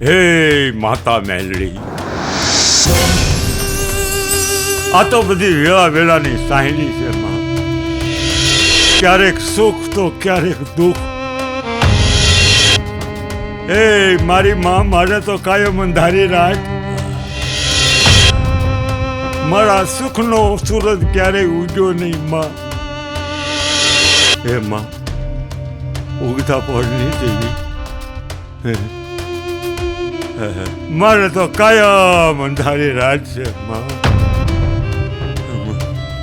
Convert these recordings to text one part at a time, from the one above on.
હે માતા મેલડી, આ તો બધી વેળા વેળાની સાહેલી છે માં. ક્યારેક સુખ તો ક્યારેક દુઃખ. એ મારી માં, મારે તો કાયમ અંધારી રાખ. મારા સુખનો સૂરજ ક્યારેય ઉગ્યો નહીં માં. હે માં, ઉગતા પહોળની દેવી, મારે તો કાયમ અંધારી રાત છે માં.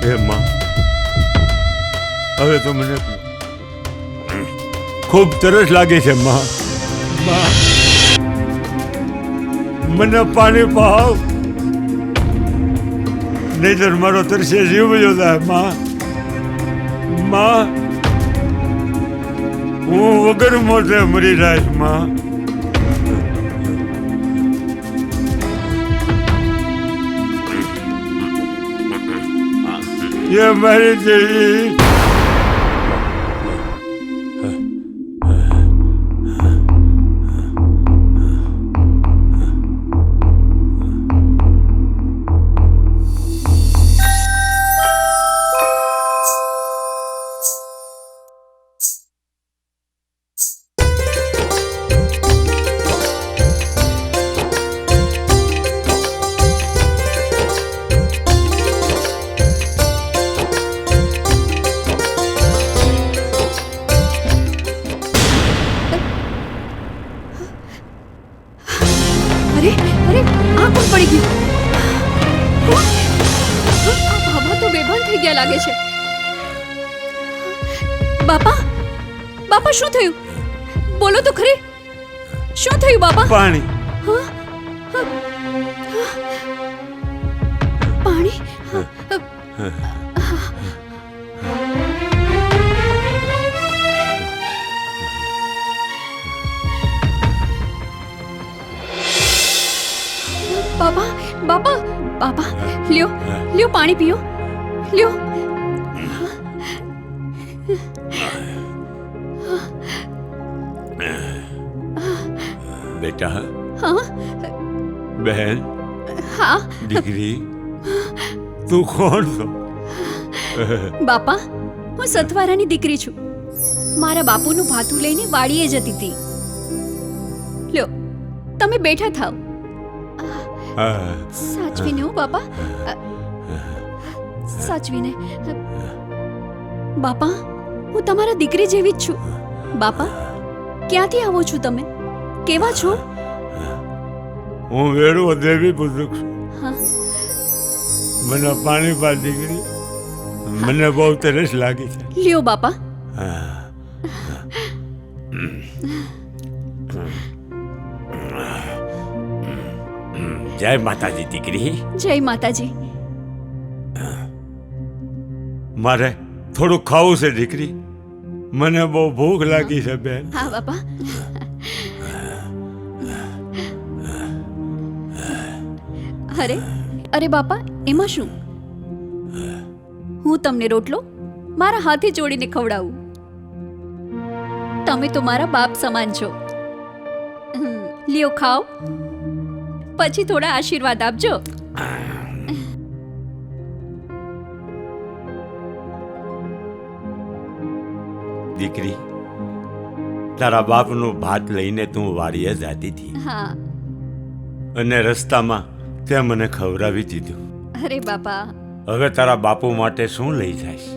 હે માં, હવે તો મને ખૂબ તરસ લાગે છે માં. મને પાણી પાવ, નહીતર મારો તરસે જીવ જોતા માં. માં, હું વગર મોઢે મરી જાય માં. ये मारी देवी, અરે આ કોણ પડી ગયું? આ બાબા તો બેભાન થઈ ગયા લાગે છે. બાપા, બાપા શું થયું? બોલો તો ખરી, શું થયું બાપા? પાણી. પાણી? બાપા, બાપા, બાપા, લ્યો લ્યો પાણી પીઓ, લ્યો. બેટા, હા બહેન, હા દીકરી, તું કોણ છો? બાપા, હું સતવારાની દીકરી છું. મારા બાપુનું ભાથું લઈને વાડીએ જતી હતી. લ્યો, તમે બેઠા થાવ. સાચવીને હો બાપા, સાચવીને. બાપા, હું તમારા દીકરી જેવી જ છું. બાપા, ક્યાંથી આવો છો તમે? કેવા છો? હું વેડો દેવી પુત્ર છું. હા, મને પાણી પા દીકરી, મને બહુ તરસ લાગી છે. લ્યો બાપા. જય માતાજી દીકરી. જય માતાજી. મારે થોડું ખાવું છે દીકરી, મને બહુ ભૂખ લાગી છે બેન. હા બાપા. અરે અરે બાપા, એમાં શું? હું તમને રોટલો મારા હાથે જોડીને ખવડાવું. તમે તો મારા બાપ સમાન છો. લ્યો ખાઓ, પછી થોડા આશીર્વાદ આપજો. દીકરી, તારા બાપનું ભાત લઈને તું વાડીએ જતી હતી હા. અને રસ્તામાં તે મને ખવડાવી દીધું. અરે બાપા, હવે તારા બાપુ માટે શું લઈ જઈશ?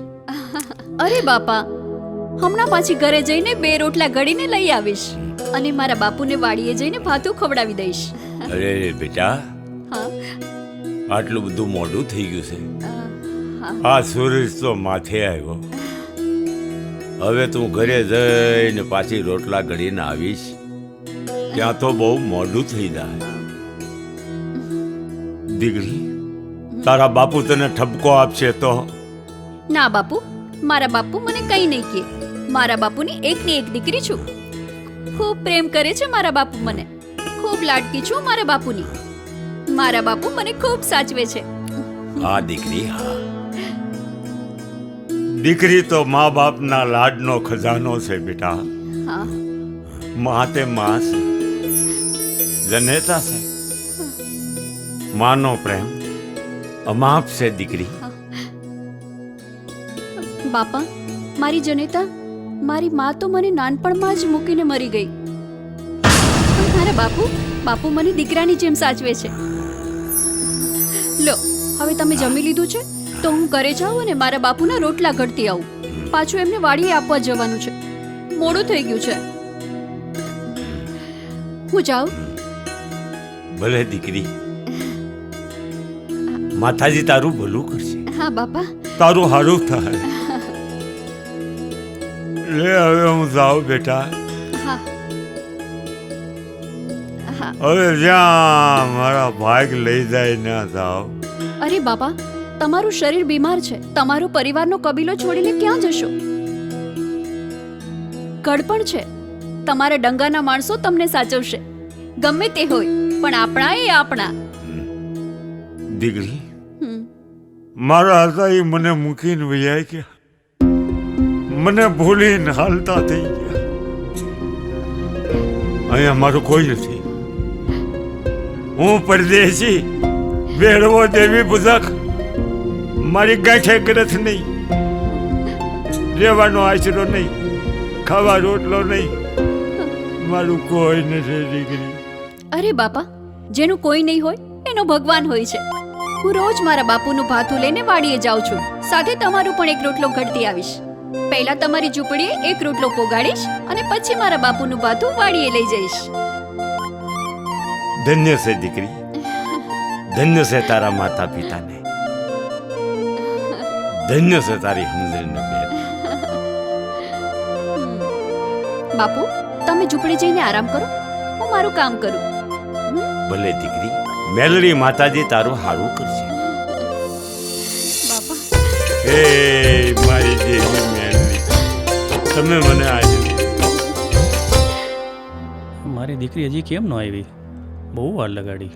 અરે બાપા, હમણાં પાછી ઘરે જઈને 2 રોટલા ઘડીને લઈ આવીશ અને મારા બાપુને વાડીએ જઈને ભાતું ખવડાવી દઈશ. અરે બેટા, હા. આટલું બધું મોડું થઈ ગયું છે. હા. આ સૂરજ તો માથે આવ્યો. હવે તું ઘરે જઈને પાછી રોટલા ઘડીને આવીશ, ત્યાં તો બહુ મોડું થઈ જાય. દીકરી, તારા બાપુ તને ઠપકો આપશે તો? ના બાપુ, મારા બાપુ મને કંઈ નહીં કહે. મારા બાપુની એકની એક દીકરી છું. ખૂબ પ્રેમ કરે છે મારા બાપુ મને. ખૂબ લાડકી છું મારા બાપુની. મારા બાપુ મને ખૂબ સાચવે છે. હા દીકરી, હા. દીકરી તો મા બાપના લાડનો ખજાનો છે બેટા. હા. મા તે મા છે. જનેતા છે. માનો પ્રેમ અમાપ છે દીકરી. બાપા, મારી જનેતા, મારી માં તો મને નાનપણમાં જ મૂકીને મરી ગઈ. પણ મારા બાપુ મને દીકરાની જેમ સાચવે છે. લો, હવે તમે જમી લીધું છે તો હું ઘરે જાઉં અને મારા બાપુના રોટલા ઘડતી આવું. પાછું એમને વાડીએ આપવા જવાનું છે. મોડું થઈ ગયું છે. હું જાઉં? ભલે દીકરી, માતાજી તારું ભલું કરશે, હા બાપા. તારું સારું થાય. લે હવે હું જાઉં બેટા. હા હા. હવે જ્યાં મારા ભાગ લઈ જાય ના જાઓ. અરે બાપા, તમારું શરીર બીમાર છે. તમારો પરિવારનો કબીલો છોડીને ક્યાં જશો? ગડપણ છે. તમારા ડંગાના માણસો તમને સાચવશે. ગમે તે હોય, પણ આપણા એ આપણા. દીકરી, હમ. મારા હતા એ મને મૂકીને વૈયા ગયા, મને ભૂલીને હાલતા થઈ ગયા. અહીંયા મારું કોઈ નથી. હું પરદેશી, બેડવો દેવી બુઝક, મારી ગાંઠે ગ્રથ નહીં, રહેવાનો આશરો નહીં, ખાવા રોટલો નહીં, મારું કોઈ નથી દીકરી. અરે બાપા, જેનું કોઈ નહીં હોય એનો ભગવાન હોય છે. હું રોજ મારા બાપુનું ભાથું લઈને વાડીએ જાઉં છું. સાથે તમારું પણ એક રોટલો ઘડતી આવીશ. પહેલા તમારી ઝૂંપડીએ એક રોટલો પોગાડીશ અને પછી મારા બાપુનું ભાથું વાડીએ લઈ જઈશ. ધન્ય છે દીકરી, ધન્ય છે તારા માતા પિતાને, ધન્ય છે તારી સમજણને બેન. બાપુ, તમે ઝૂંપડી જઈને આરામ કરો, હું મારું કામ કરું. ભલે દીકરી, મેલડી માતાજી તારું હારું કરશે. બાપા, હે મારી દેવી મેલડી, તમે મને આજે મારી દીકરી હજી કેમ ન આવી? બહુ વાર લગાડી.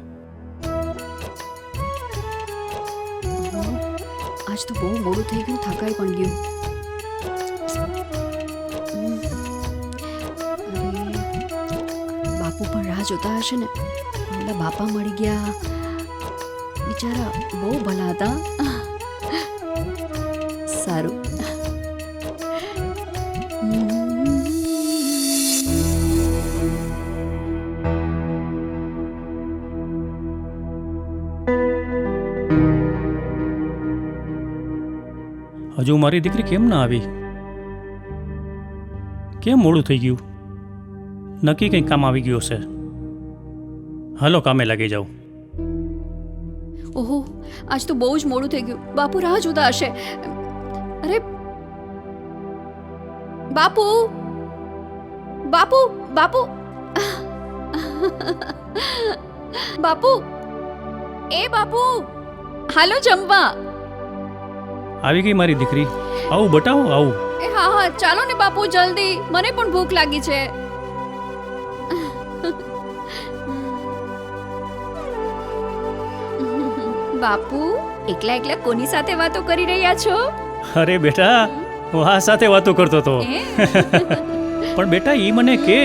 આજ તો બહુ મોડું થઈ ગયું, થકાઈ પણ ગયું. બાપુ પણ રાહ જોતા હશે ને. પેલા બાપા મળી ગયા, બિચારા બહુ ભલા હતા. સારું. હજુ મારી દીકરી કેમ ના આવી? કેમ મોડું થઈ ગયું? નક્કી કંઈક કામ આવી ગયું હશે. હાલો કામે લાગી જાઉં. ઓહો, આજ તો બહુ જ મોડું થઈ ગયું. બાપુ રાહ જોતા હશે. અરે બાપુ, બાપુ, બાપુ, બાપુ, એ બાપુ, હાલો જમવા. આવી ગઈ મારી દીકરી. આવું બતાવો, આવું. એ હા હા, ચાલો ને બાપુ, જલ્દી, મને પણ ભૂખ લાગી છે. બાપુ, એકલા એકલા કોની સાથે વાતો કરી રહ્યા છો? અરે બેટા, હું આ સાથે વાતો કરતો હતો. હે? પણ બેટા ઈ મને કે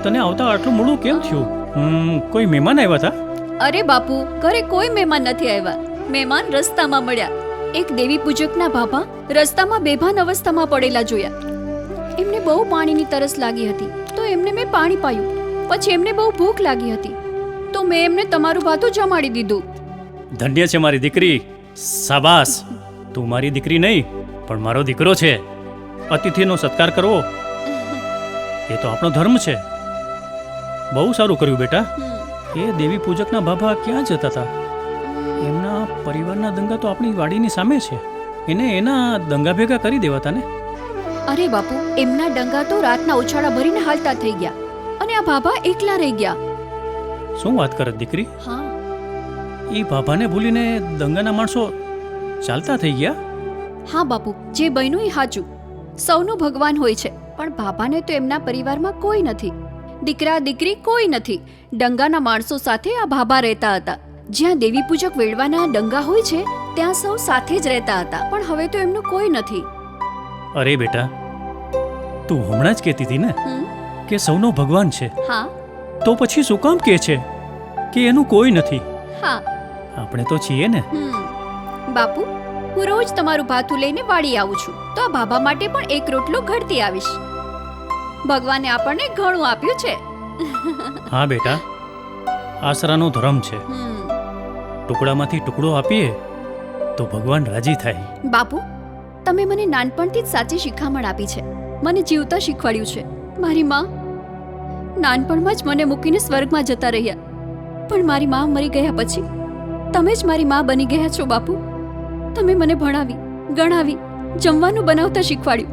તને આવતા આટલું મોડું કેમ થયું? કોઈ મહેમાન આવ્યા હતા? અરે બાપુ, ઘરે કોઈ મહેમાન નથી આવ્યા. મહેમાન રસ્તામાં મળ્યા. એક દેવી પૂજકના ભાભા રસ્તામાં બેભાન અવસ્થામાં પડેલા જોયા. એમને બહુ પાણીની તરસ લાગી હતી, તો એમને મેં પાણી પાયું. પછી એમને બહુ ભૂખ લાગી હતી, તો મેં એમને તમારું ભાથું જમાડી દીધું. ધન્ય છે મારી દીકરી. શાબાશ. તું મારી દીકરી નહીં, પણ મારો દીકરો છે. અતિથિનો સત્કાર કરવો એ તો આપણો ધર્મ છે. બહુ સારું કર્યું બેટા. એ દેવી પૂજકના ભાભા ક્યાં જતા હતા? એમના પરિવારના દંગા તો આપણી વાડીની સામે છે. એને એના દંગા ભેગા કરી દેવાતા ને. અરે બાપુ, એમના ડંગા તો રાતના ઉછાળા ભરીને હાલતા થઈ ગયા અને આ ભાભા એકલા રહી ગયા. શું વાત કરત દીકરી? હા. એ ભાભાને ભૂલીને દંગાના માણસો ચાલતા થઈ ગયા? હા બાપુ, જે બન્યું એ સાચું. સૌનું ભગવાન હોય છે, પણ ભાભાને તો એમના પરિવારમાં કોઈ નથી. દીકરા દીકરી કોઈ નથી. ડંગાના માણસો સાથે આ ભાભા રહેતા હતા. જ્યાં દેવી પૂજક વેડવાના ડંગા હોય છે ત્યાં સૌ સાથે જ રહેતા હતા, પણ હવે તો એમનું કોઈ નથી. અરે બેટા, તું હમણાં જ કહેતી હતી ને હમ? કે સૌનો ભગવાન છે. હા. તો પછી શું કામ કહે છે કે એનું કોઈ નથી? હા. આપણે તો છીએ ને. બાપુ, હું રોજ તમારું ભાથું લઈને વાડી આવું છું, તો આ ભાભા માટે પણ એક રોટલો ઘડતી આવીશ. ભગવાને આપણને ઘણું આપ્યું છે. હા બેટા, આશરાનો ધર્મ છે. ટુકડામાંથી ટુકડો આપીએ તો ભગવાન રાજી થાય. બાપુ, તમે મને નાનપણથી જ સાચી શિખામણ આપી છે, મને જીવતા શીખવાડ્યું છે. મારી માં નાનપણમાં જ મને મૂકીને સ્વર્ગમાં જતા રહ્યા, પણ મારી માં મરી ગયા પછી તમે જ મારી માં બની ગયા છો. બાપુ, તમે મને ભણાવી, ગણાવી, જમવાનું બનાવતા શીખવાડ્યું.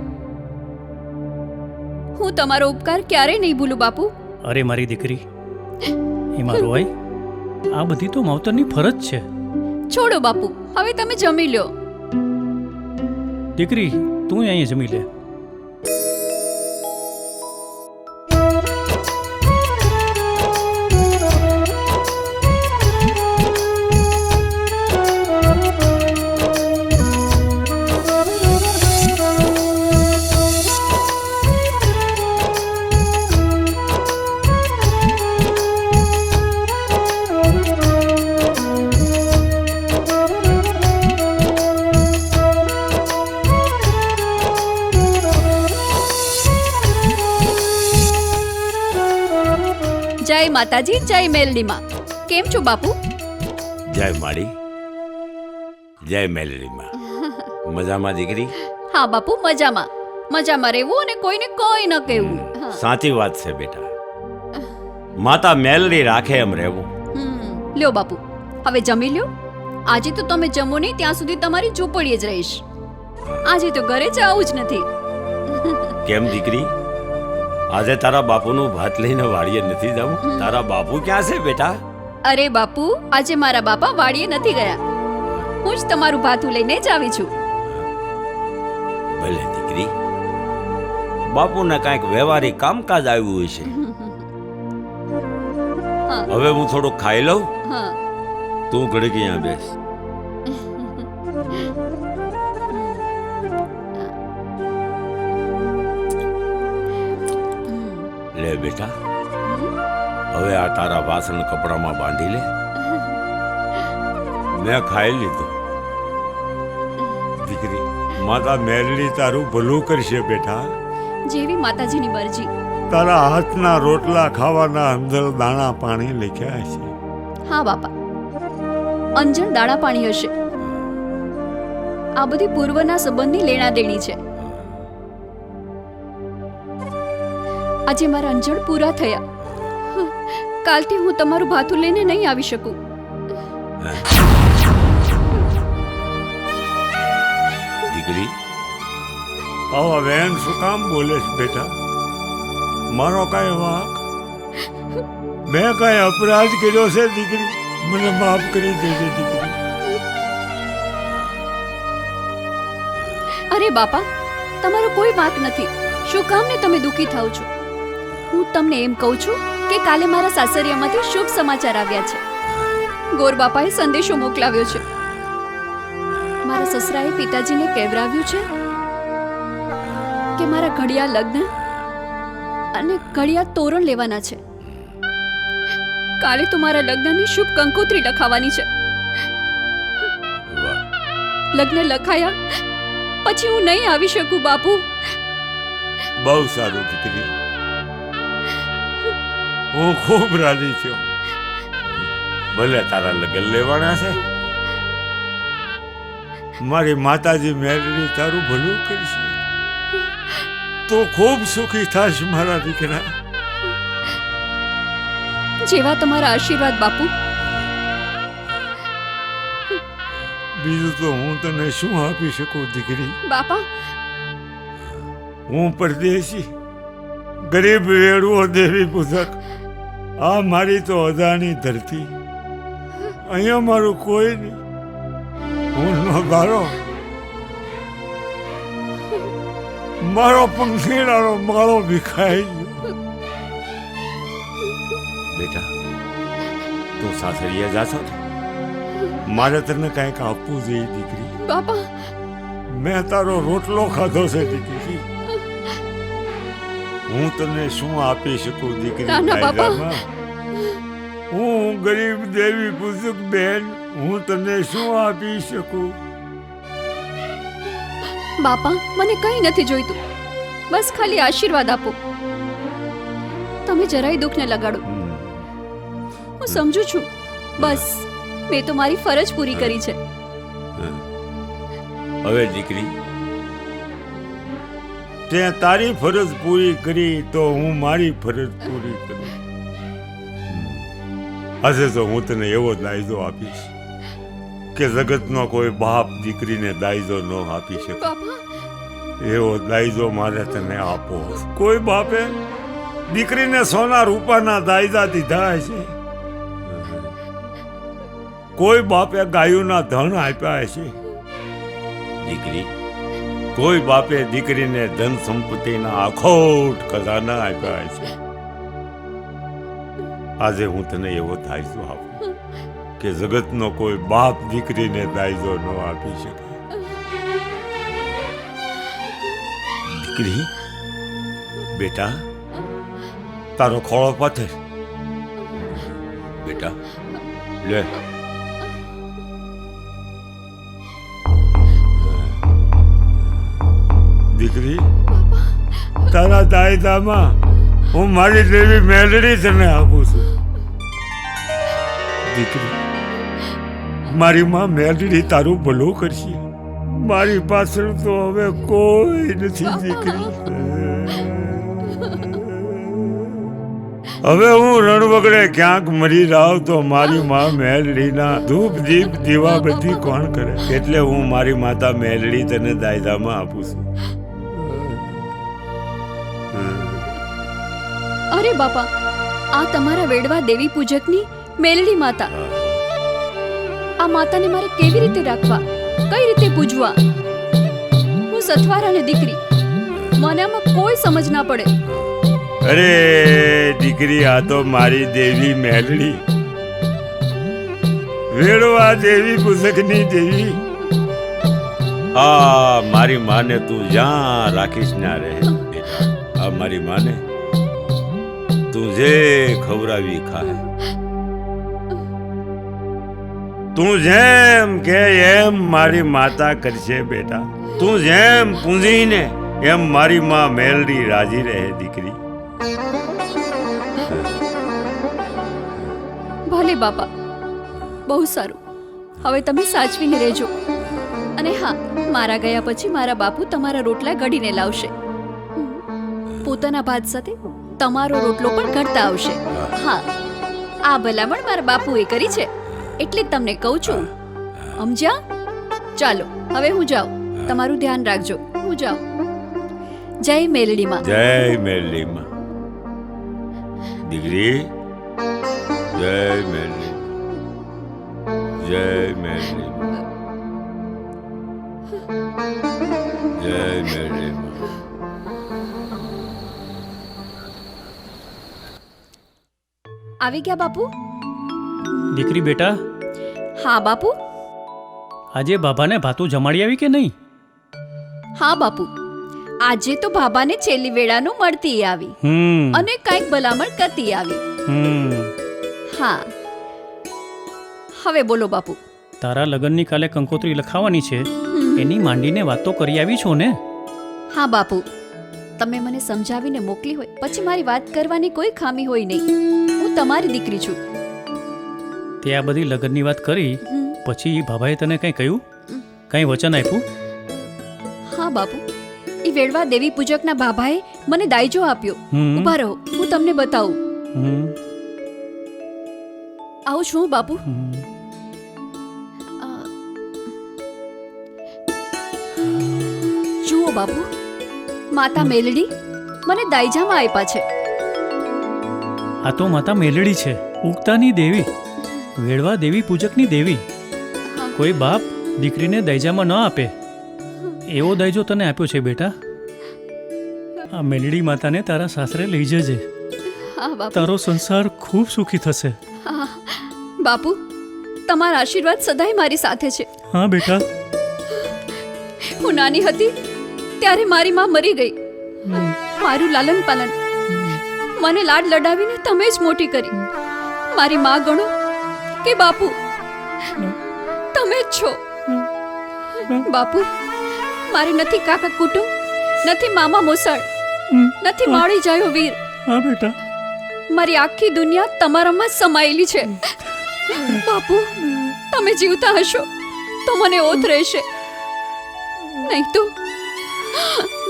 હું તમારો ઉપકાર ક્યારેય નહીં ભૂલું બાપુ. અરે મારી દીકરી, એમાં રોય? આ બધી તો માવતરની ફરજ છે. છોડો બાપુ, હવે તમે જમી લો. દીકરી, તું અહીંયા જમી લે. જય માતાજી, જય મેલડીમાં. કેમ છો બાપુ? જય માડી, જય મેલડીમાં. મજામાં દીકરી? હા બાપુ, મજામાં. મજામાં રહેવું અને કોઈને કોઈ ન કહેવું. સાચી વાત છે બેટા, માતા મેલડી રાખે એમ રહેવું. લ્યો બાપુ, હવે જમી લ્યો. આજે તો તમે જમો નહીં ત્યાં સુધી તમારી ઝૂંપડીએ જ રહીશ. આજે તો ઘરે જવું જ નથી. કેમ દીકરી, આજે તારા બાપુનું ભાત લઈને વાડીએ નથી જવું? તારા બાપુ ક્યાં છે બેટા? અરે બાપુ, આજે મારા બાપા વાડીએ નથી ગયા, હું જ તમારું ભાથું લઈને જ આવી છું. ભલે દીકરી, બાપુને કાંઈક વ્યવહારિક કામકાજ આવ્યું હશે. હવે હું થોડુંક ખાઈ લઉં, તું ઘડીક અહીંયા બેસ. લે બેટા, હવે આ તારા વાસણ કપડામાં બાંધી લે. મેં ખાઈ લીધું. દીકરી, માતા મેલડી તારું ભલું કરશે બેટા. જેવી માતાજીની મરજી. તારા હાથના રોટલા ખાવાના અંદર દાણા પાણી લખ્યા છે. હા બાપા, અંજણ દાણા પાણી હશે. આ બધી પૂર્વના સંબંધની લેણા દેણી છે. આજે મારા અંજણ પૂરા થયા. કાલથી હું તમારું ભાથું લઈને નહીં આવી શકું. દીકરી, આવા વેન શું કામ બોલે છે બેટા? મારો કાંઈ વાંક? મેં કાંઈ અપરાધ કર્યો છે દીકરી? મને માફ કરી દેજે દીકરી. અરે બાપા, તમારો કોઈ વાંક નથી. શું કામને તમે દુઃખી થાવ છો? હું તમને એમ કહું છું કે કાલે મારા સાસરિયામાંથી શુભ સમાચાર આવ્યા છે. ગોર બાપાએ સંદેશો મોકલાવ્યો છે. મારા સસરાએ પિતાજીને કહેવરાવ્યું છે કે મારા ઘડિયા લગ્ન અને ઘડિયા તોરણ લેવાના છે. કાલે તો મારા લગ્નની શુભ કંકોત્રી લખાવાની છે. લગ્ન લખાયા પછી હું નહીં આવી શકું બાપુ. બહુ સારું દીકરી, હું ખૂબ રાજી છું. ભલે તારા લગ્ન લેવાના છે, મારી માતાજી મેલડી તારું ભલું કરશે. તો ખૂબ સુખી થાશ મારા દીકરા. જેવા તમારા આશીર્વાદ બાપુ. બીજું તો હું તને શું આપી શકું દીકરી? બાપા, હું પરદેશી, ગરીબ વેડવો દેવી પૂજક. આ મારી તો અદાની ધરતી. અહીંયા મારું કોઈ નહીં. હું નો ગારો, મારો પંખીડાનો માળો વિખાઈ ગયો. બેટા, તું સાસરીએ જાશો ને? મારે તને કંઈક આપવું જોઈએ દીકરી. બાપા, મેં તારો રોટલો ખાધો છે દીકરી. હું તને શું આપી શકું દીકરી ના, ના, બાપા. દાયજામાં? હું ગરીબ દેવી પૂજક બેન, હું તને શું આપી શકું? બાપા મને કંઈ નથી જોઈતું, બસ ખાલી આશીર્વાદ આપો. તમે જરાય દુઃખ ન લગાડો. હું સમજુ છું, બસ મેં તો મારી ફરજ પૂરી કરી છે. હવે દીકરી, તે તારી ફરજ પૂરી કરી તો હું મારી ફરજ પૂરી કરું. આજે તો હું તને એવો દાયજો આપીશ કે જગતનો કોઈ બાપ દીકરીને દાયજો ન આપી શકે. બાપા એવો દાયજો મારે તને આપો. કોઈ બાપે દીકરીને સોના રૂપાના દાયજા દીધા હશે, કોઈ બાપે ગાયોના ધન આપ્યા હશે. દીકરી, કોઈ બાપે દીકરીને ધન સંપત્તિના આખોટ ખજાના આપ્યા હશે. આજે હું તને એવો દાયજો આપું કે જગતનો કોઈ બાપ દીકરીને દાયજો ન આપી શકે. દીકરી, બેટા, તારો ખોળો પાથર. બેટા, લે. દીકરી, તારા દાયદામાં હું મારી દેવી મેલડી તને આપું છું. દીકરી, મારી માં મેલડી તારું ભલું કરશે. મારી પાછળ તો હવે કોઈ નથી દીકરી. હવે હું રણવગડે ક્યાંક મરી રાવ તો મારી માં મેલડીના ધૂપ દીપ દીવાબત્તી કોણ કરે? એટલે હું મારી માતા મેલડી તને દાયદામાં આપું છું. અરે બાપા, આ તમારા વેડવા દેવી પૂજકની મેલડી માતા. આ માતાને મારે કેવી રીતે રાખવા, કઈ રીતે પૂજવા? હું સથવારાની દીકરી, મને આમાં કોઈ સમજ ના પડે. અરે દીકરી, આ તો મારી દેવી મેલડી, વેડવા દેવી પૂજકની દેવી. આ મારી માને તું જ્યાં રાખીશ ના રહે બેટા. આ મારી માને તું જે ખવડાવી ખાય, તું જેમ કે એમ મારી માતા કરશે બેટા. તું જેમ પૂંજીને એમ મારી માં મેલડી રાજી રહે દીકરી. ભલે બાપા, બહુ સારું. હવે તમે સાચવીને રહેજો. અને હા, મારા ગયા પછી મારા બાપુ તમારા રોટલા ઘડીને લાવશે. પોતાના ભાત સાથે તમારો રોટલો પણ ઘડતા આવશે. હા, આ ભલામણ મારા બાપુએ કરી છે, એટલે જ તમને કહું છું. સમજ્યા? ચાલો હવે હું જાઉં. તમારું ધ્યાન રાખજો. હું જાઉં. જય મેલડી માં. જય મેલડી માં. દીકરી, જય મેલડી, જય મેલડી, જય મેલડી માં. આવી ગયા બાપુ? દીકરી બેટા, હા બાપુ. આજે બાબાને ભાતું જમાડી આવી કે નહીં? હા બાપુ, આજે તો બાબાને છેલ્લી વેળાનું મળતી આવી અને કંઈક ભલામણ કરતી આવી. હા, હવે બોલો બાપુ. તારા લગ્નની કાલે કંકોત્રી લખાવાની છે, એની માંડીને વાતો કરી આવી છો ને? હા બાપુ, તમે મને સમજાવીને મોકલી હોય પછી મારી વાત કરવાની કોઈ ખામી હોય નહીં. હું તમારી દીકરી છું. તે આ બધી લગ્નની વાત કરી પછી બાબાએ તને કંઈ કહ્યું? કંઈ વચન આપ્યું? હા બાપુ, એ વેડવા દેવી પૂજકના બાબાએ મને દાયજો આપ્યો. ઊભા રહો, હું તમને બતાવું. આવું છું બાપુ. જુઓ બાપુ, માતા મેલડી મને દાયજામાં આપ્યા છે. આ તો માતા મેલડી છે, ઉગતાની દેવી, વેડવા દેવી પૂજકની દેવી. કોઈ બાપ દીકરીને દહેજામાં ન આપે એવો દહેજો તને આપ્યો છે બેટા. આ મેલડી માતાને તારા સાસરે લઈ જજે. હા બાપુ. તારો સંસાર ખૂબ સુખી થશે. હા બાપુ, તમારા આશીર્વાદ સદાય મારી સાથે છે. હા બેટા. હું નાની હતી ત્યારે મારી માં મરી ગઈ. મારું લાલન પાલન મને લાડ લડાવીને તમે જ મોટી કરી. મારી માં ગણો કે બાપુ, તમે જ છો. બાપુ, મારે નથી કાકા કુટુંબ, નથી મામા મોસાળ, નથી માળી જાયો વીર. હા બેટા, મારી આખી દુનિયા તમારામાં સમાયેલી છે. બાપુ, તમે જીવતા હશો તો મને ઓથ રહેશે, નહીં તો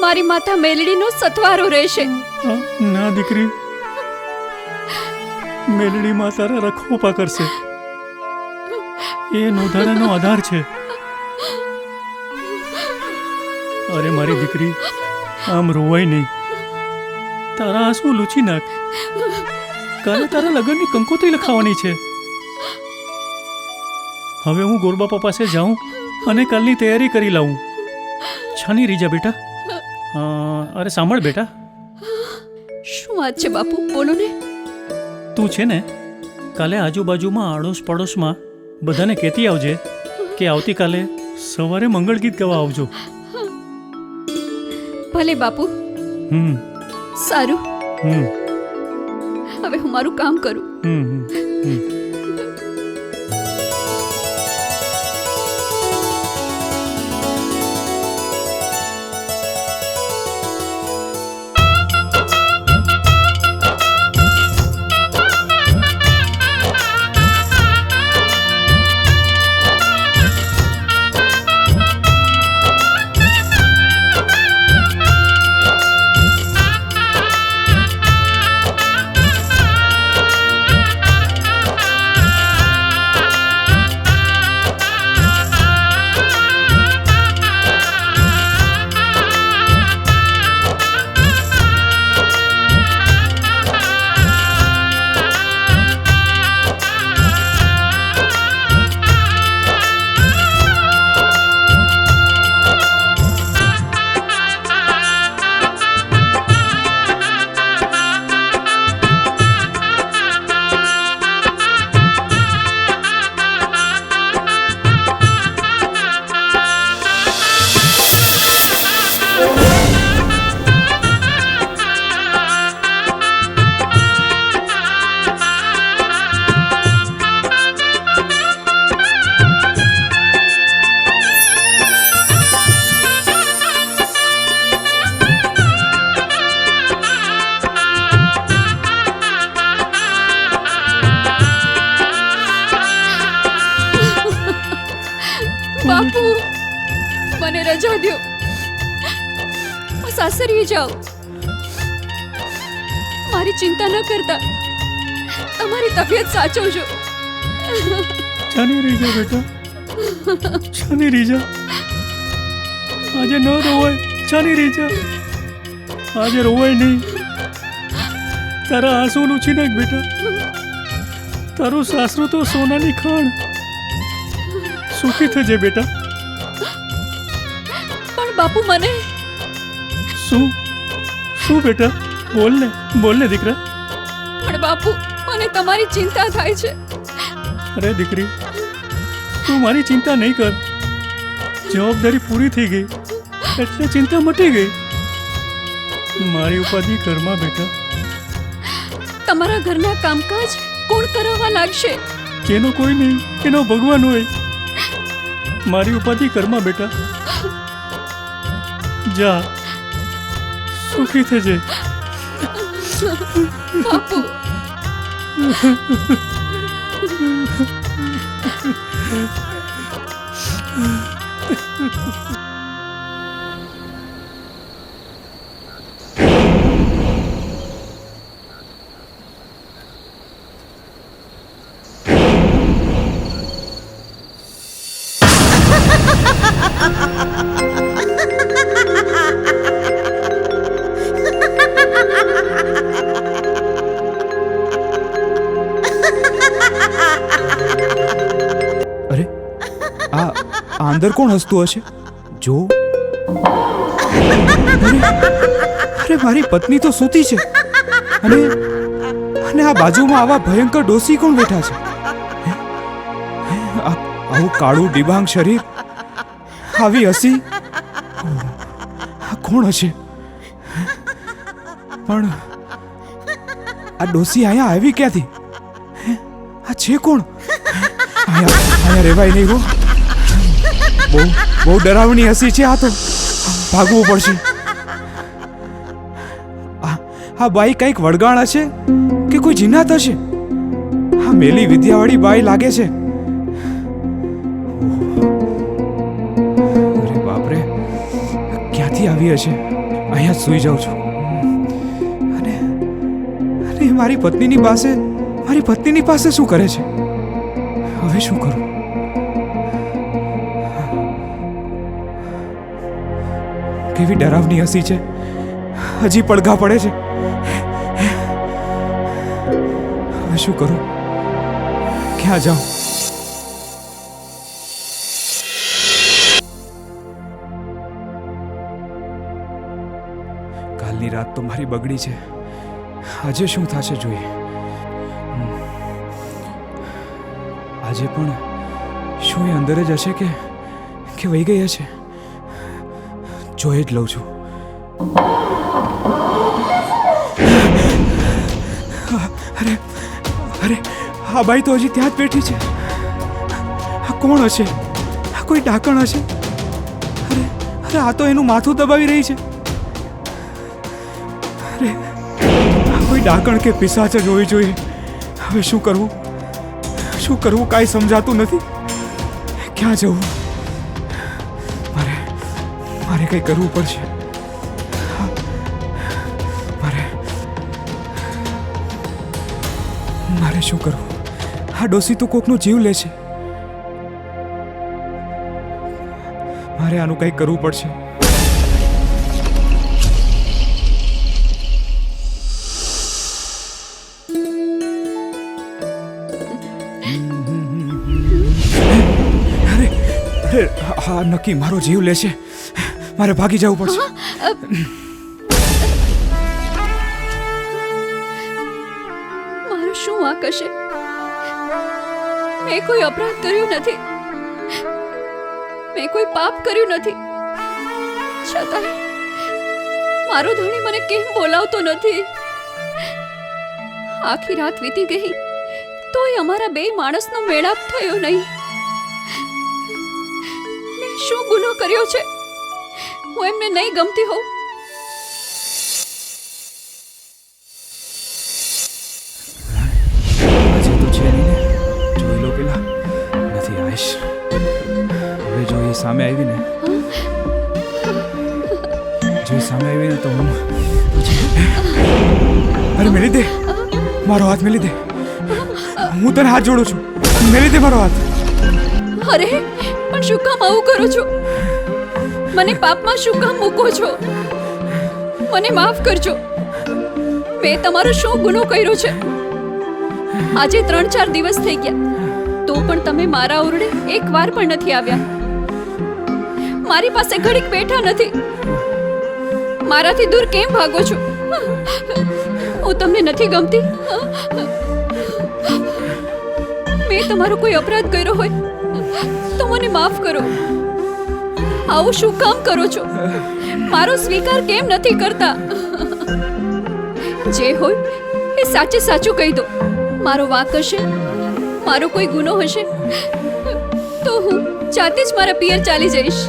મારી માતા મેલડીનો સથવારો રહેશે. ના દીકરી, મેલડી માં તારા રખોપા કરશે. એ નોંધારાનો આધાર છે. અરે મારી દીકરી, આમ રોવાય નહીં. તારા આંસુ લૂછી નાખ. કાલે તારા લગ્નની કંકોત્રી લખાવવાની છે. હવે હું ગોરબાપા પાસે જાઉં અને કાલની તૈયારી કરી લાવું. છાની રીજા બેટા. અરે સાંભળ બેટા, શું વાત છે બાપુ, બોલો ને. તું છે ને કાલે આજુબાજુમાં આડોશ પડોશમાં બધાને કહેતી આવજે કે આવતીકાલે સવારે મંગળ ગીત ગાવા આવજો. ભલે બાપુ. હમ સારું, હમ હવે હું મારું કામ કરું. હમ હમ બાપુ, મને રજા દો. હું સાસરીએ જાઉં. મારી ચિંતા ન કરતા તમારી તબિયત સાચવજો. છાની રીજા બેટા, છાની રીજા. આજે ન રોવાય. છાની રીજા, આજે રોવાય નહીં. તારા આંસુ લૂછી નાખ બેટા. તારું સાસરું તો સોનાની ખાણ. સુખી થજે બેટા. પણ બાપુ, મને શું શું બેટા? બોલ ને દીકરા. પણ બાપુ, મને તમારી ચિંતા થાય છે. અરે દીકરી, તું મારી ચિંતા નહીં કર. જવાબદારી પૂરી થઈ ગઈ એટલે ચિંતા મટી ગઈ. મારી ઉપાધિ ઘરમાં બેટા. તમારા ઘરના કામકાજ કોણ કરાવવા લાગશે? કેનો કોઈ નહીં, કેનો ભગવાન હોય. મારી ઉપાધિ ઘરમાં બેટા. જા, સુખી થજે. બાપુ, અંદર કોણ હસતું હશે? જો, અરે મારી પત્ની તો સૂતી છે અને આ બાજુમાં આવા ભયંકર ડોસી કોણ બેઠા છે? આવું કાળું ડિબાંગ શરીર, આવી હસી, આ કોણ હશે? પણ આ ડોસી અહીંયા આવી ક્યાંથી? હે? આ છે કોણ? અહીંયા રેવાય નહીં હો. બહુ ડરાવની હસી છે આ તો. ભાગવું પડશે. આ બાઈ કંઈક વળગાણ હશે કે કોઈ જીનાત હશે? આ મેલી વિદ્યાવાળી બાઈ લાગે છે. અરે બાપરે, ક્યાંથી આવી હશે? અહીંયા જ સૂઈ જાઉં છું. અને મારી પત્નીની પાસે શું કરે છે? હવે શું કરું? કેવી ડરાવની હસી છે. હજી પડઘા પડે છે. હવે શું કરું? ક્યાં જાઉં? કાલની રાત તો મારી બગડી છે. આજે શું થશે જોઈએ. આજે પણ શું એ અંદર જ હશે કે વહી ગઈ હશે? જોઈ જ લઉં છું. અરે આ બાઈ તો હજી ત્યાં જ બેઠી છે. આ કોણ હશે? આ કોઈ ડાકણ હશે? અરે આ તો એનું માથું દબાવી રહી છે. અરે આ કોઈ ડાકણ કે પિશાચ જ હોવી જોઈએ. હવે શું કરવું? કાંઈ સમજાતું નથી. ક્યાં જવું? મારે કંઈ કરવું પડશે. મારે શું કરવું? આ ડોસી તો કોકનો જીવ લે છે. મારે આનું કંઈક કરવું પડશે. અરે હા, નક્કી મારો જીવ લેશે. મારે ભાગી જવું પડશે. મારું શું વાંક હશે? મેં કોઈ અપરાધ કર્યો નથી. મેં કોઈ પાપ કર્યું નથી. છતાંય મારો ધણી મને કેમ બોલાવતો નથી? આખી રાત વીતી ગઈ તોય અમારા બે માણસનો મેળાપ થયો નહીં. મેં શું ગુનો કર્યો છે? હું એમને નહીં ગમતી હોઉં? આજે તો છે નહીં ને. જોઈ લો પેલા. નથી આવીશ. હવે જો એ સામે આવીને તો હું અરે મેલી દે. મારો હાથ મેલી દે. હું તને હાથ જોડું છું. મેલી દે મારો હાથ. અરે પણ શું કામ આવું કરો છો? મને પાપમાં શું કામ મૂકો છો? મને માફ કરજો. મેં તમારો શું ગુનો કર્યો છે? આજે 3-4 દિવસ થઈ ગયા તો પણ તમે મારા ઓરડે એક વાર પણ નથી આવ્યા. મારી પાસે ઘડીક બેઠા નથી. મારાથી દૂર કેમ ભાગો છો? હું તમને નથી ગમતી? મેં તમારો કોઈ અપરાધ કર્યો હોય તો મને માફ કરો. આવું શું કામ કરો છો? મારો સ્વીકાર કેમ નથી કરતા? જે હોય એ સાચું કહી દો. મારો વાંક હશે, મારો કોઈ ગુનો હશે તો હું જાતે જ મારા પિયર ચાલી જઈશ.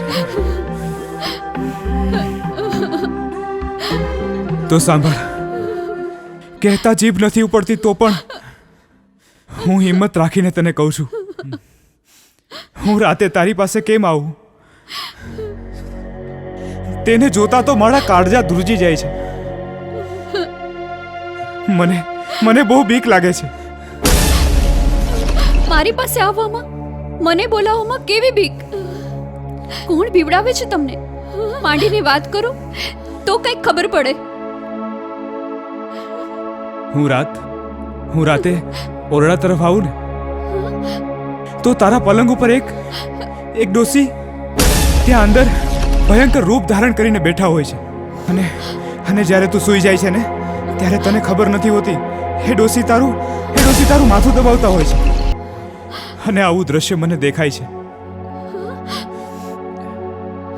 તો સાંભળ, કહેતા જીભ નથી ઉપડતી તો પણ હું હિંમત રાખીને તને કહું છું. હું રાતે તારી પાસે કેમ આવું? તેને જોતા તો મારા કાળજા ધ્રુજી જાય છે. મને બહુ બીક લાગે છે. મારી પાસે આવવામાં, મને બોલાવવામાં કેવી બીક? કોણ બીવડાવે છે તમને? માંડીને વાત કરો તો કંઈક ખબર પડે. હું રાતે ઓરડા તરફ આવું ને તો તારા પલંગ ઉપર એક ડોસી ત્યાં અંદર ભયંકર રૂપ ધારણ કરીને બેઠા હોય છે. અને જ્યારે તું સૂઈ જાય છે ને ત્યારે તને ખબર નથી હોતી એ ડોસી તારું માથું દબાવતા હોય છે. અને આવું દ્રશ્ય મને દેખાય છે.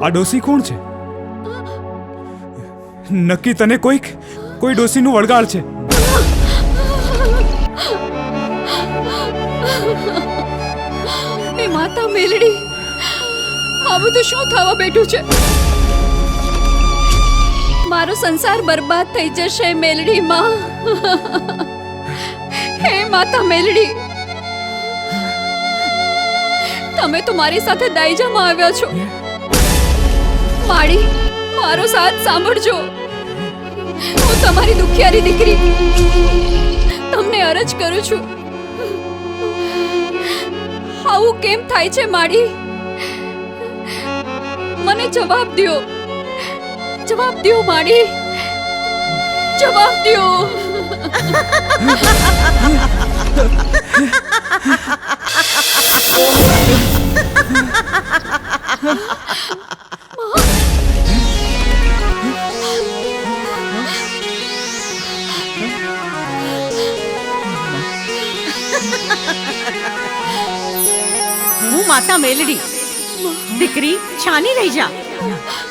આ ડોસી કોણ છે? નક્કી તને કોઈ ડોસીનું વળગાડ છે. એ માતા મેલડી, આ બધું શું થવા બેઠું છે? મારો સંસાર બરબાદ થઈ જશે મેલડી માં. હે માતા મેલડી, તમે તો મારી સાથે દાઈજામાં આવ્યા છો. માડી, મારો સાથ સાંભળજો. હું તમારી દુખિયારી દીકરી તમને અરજ કરું છું. આવું કેમ થાય છે માડી? મને જવાબ દ્યો. જવાબ દ્યો માડી, જવાબ દ્યો. હું માતા મેલડી. દીકરી, છાની રહી જા.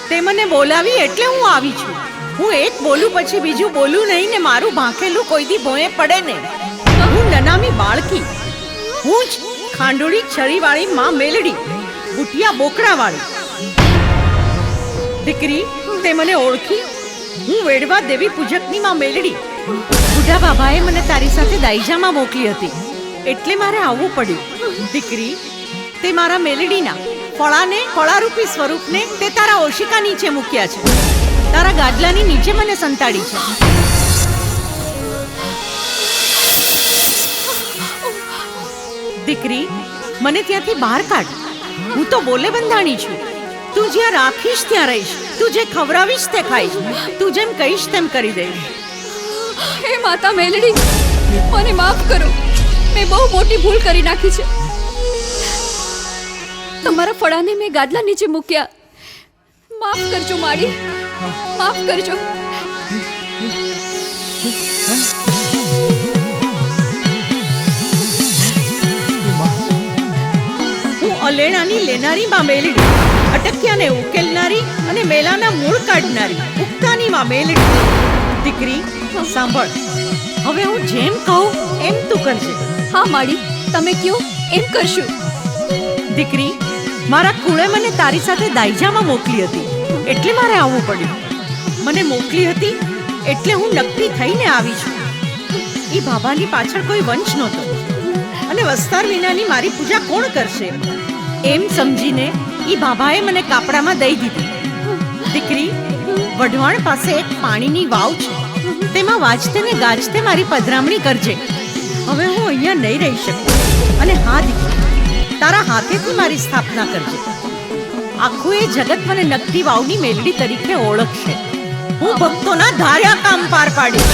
તે મને બોલાવી એટલે હું આવી છું. હું એક બોલું પછી બીજું બોલું નહીં ને મારું ભાંખેલું કોઈ દી ભોંય પડે ને. હું નનામી બાળકી. હું જ ખાંડોળી છરીવાળી માં મેલડી, બુટિયા બોકડાવાળી. દીકરી, તે મને ઓળખી? હું વેડવા દેવી પૂજકની માં મેલડી. બુઢા બાબાએ મને તારી સાથે દાઈજામાં મોકલી હતી એટલે મારે આવવું પડ્યું. દીકરી, તે મારા મેલડીના ફળાને, ફળારૂપી સ્વરૂપને તે તારા ઓશિકા નીચે મૂક્યા છે. તારા ગાદલાની નીચે મને સંતાડી છે. દીકરી, મને ત્યાંથી બહાર કાઢ. હું તો બોલે બંધાણી છું. તું જ્યાં રાખીશ ત્યાં રહીશ. તું જે ખવડાવીશ તે ખાઈશ. તું જેમ કહીશ તેમ કરી દઈશ. હે માતા મેલડી, મને માફ કરો. મેં બહુ મોટી ભૂલ કરી નાખી છે. તમારા ફળાને મેં ગાદલા નીચે મૂક્યા. માફ કરજો માડી, માફ કરજો. હું અલેણાની લેનારી માં મેલડી, અટક્યાને ઉકેલનારી અને મેલાના મૂળ કાઢનારી ઉક્તાની માં મેલડી. દીકરી, સાંભળ. હવે હું જેમ કહું એમ તું કરજે. હા માડી, તમે કયો એમ કરશું. દીકરી, મારા કુળે મને તારી સાથે દાઈજામાં મોકલી હતી એટલે મારે આવવું પડ્યું. મને મોકલી હતી એટલે હું નક્કી થઈને આવી છું. એ બાબાની પાછળ કોઈ વંશ નહોતો અને વસ્તાર વિનાની મારી પૂજા કોણ કરશે એમ સમજીને એ બાબાએ મને કાપડામાં દઈ દીધી. દીકરી, વઢવાણ પાસે એક પાણીની વાવ છે. તેમાં વાજતે ને ગાજતે મારી પધરામણી કરજે. હવે હું અહીંયા નહીં રહી શકું. અને હા દીકરી, તારા હાથેથી મારી સ્થાપના કરજે. આખું એ જગત મને નકટી વાવની મેલડી તરીકે ઓળખશે. હું ભક્તોના ધાર્યા કામ પાર પાડીશ.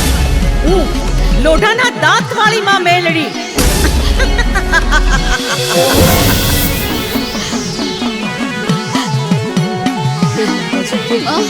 હું લોઢાના દાંતવાળી માં મેલડી. આ